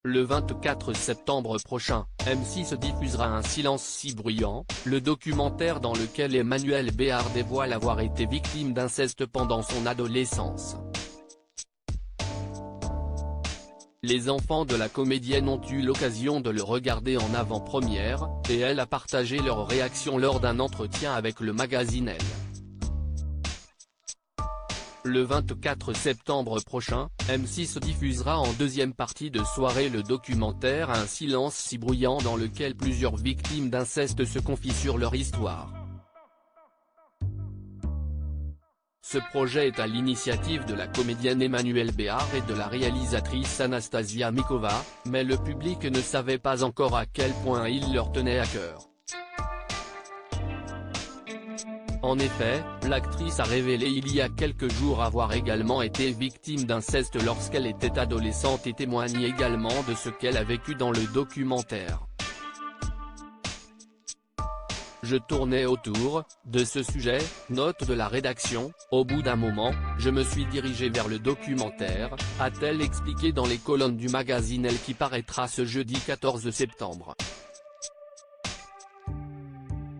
Le 24 septembre prochain, M6 diffusera Un silence si bruyant, le documentaire dans lequel Emmanuelle Béard dévoile avoir été victime d'inceste pendant son adolescence. Les enfants de la comédienne ont eu l'occasion de le regarder en avant-première, et elle a partagé leur réaction lors d'un entretien avec le magazine Elle. Le 24 septembre prochain, M6 diffusera en deuxième partie de soirée le documentaire Un silence si bruyant dans lequel plusieurs victimes d'inceste se confient sur leur histoire. Ce projet est à l'initiative de la comédienne Emmanuelle Béard et de la réalisatrice Anastasia Mikova, mais le public ne savait pas encore à quel point il leur tenait à cœur. En effet, l'actrice a révélé il y a quelques jours avoir également été victime d'inceste lorsqu'elle était adolescente et témoigne également de ce qu'elle a vécu dans le documentaire. Je tournais autour de ce sujet, note de la rédaction, au bout d'un moment, je me suis dirigé vers le documentaire, a-t-elle expliqué dans les colonnes du magazine Elle qui paraîtra ce jeudi 14 septembre.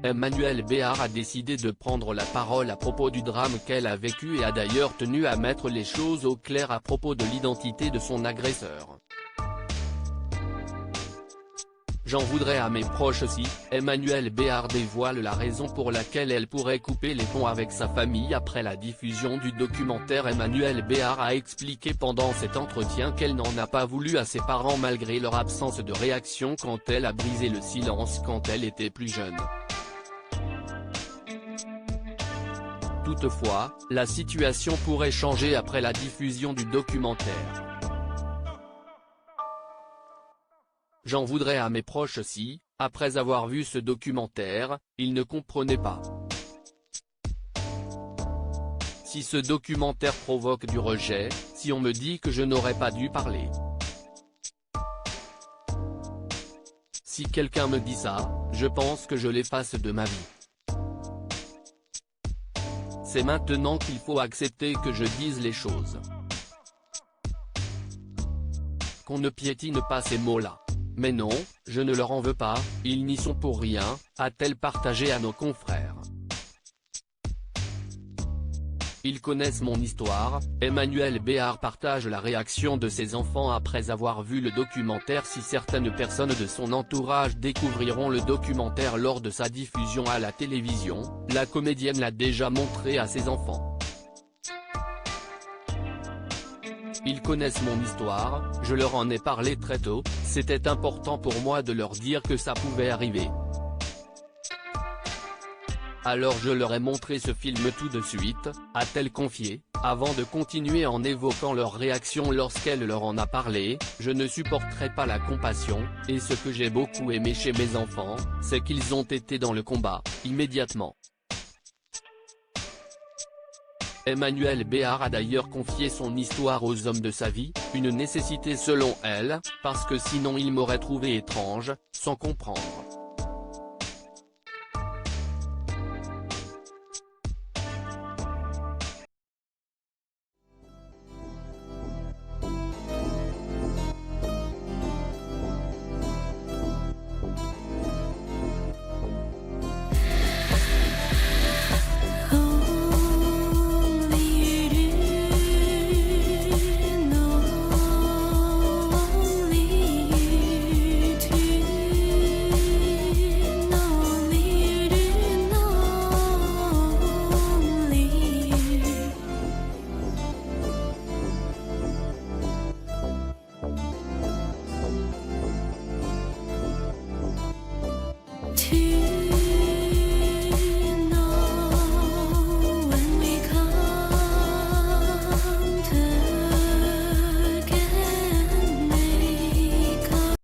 Emmanuelle Béard a décidé de prendre la parole à propos du drame qu'elle a vécu et a d'ailleurs tenu à mettre les choses au clair à propos de l'identité de son agresseur. J'en voudrais à mes proches aussi, Emmanuelle Béard dévoile la raison pour laquelle elle pourrait couper les ponts avec sa famille après la diffusion du documentaire. Emmanuelle Béard a expliqué pendant cet entretien qu'elle n'en a pas voulu à ses parents malgré leur absence de réaction quand elle a brisé le silence quand elle était plus jeune. Toutefois, la situation pourrait changer après la diffusion du documentaire. J'en voudrais à mes proches si, après avoir vu ce documentaire, ils ne comprenaient pas. Si ce documentaire provoque du rejet, si on me dit que je n'aurais pas dû parler. Si quelqu'un me dit ça, je pense que je l'efface de ma vie. C'est maintenant qu'il faut accepter que je dise les choses. Qu'on ne piétine pas ces mots-là. Mais non, je ne leur en veux pas, ils n'y sont pour rien, a-t-elle partagé à nos confrères. Ils connaissent mon histoire, Emmanuelle Béard partage la réaction de ses enfants après avoir vu le documentaire. Si certaines personnes de son entourage découvriront le documentaire lors de sa diffusion à la télévision, la comédienne l'a déjà montré à ses enfants. Ils connaissent mon histoire, je leur en ai parlé très tôt, c'était important pour moi de leur dire que ça pouvait arriver. Alors je leur ai montré ce film tout de suite, a-t-elle confié, avant de continuer en évoquant leur réaction lorsqu'elle leur en a parlé. Je ne supporterai pas la compassion, et ce que j'ai beaucoup aimé chez mes enfants, c'est qu'ils ont été dans le combat, immédiatement. Emmanuelle Béard a d'ailleurs confié son histoire aux hommes de sa vie, une nécessité selon elle, parce que sinon ils m'auraient trouvé étrange, sans comprendre.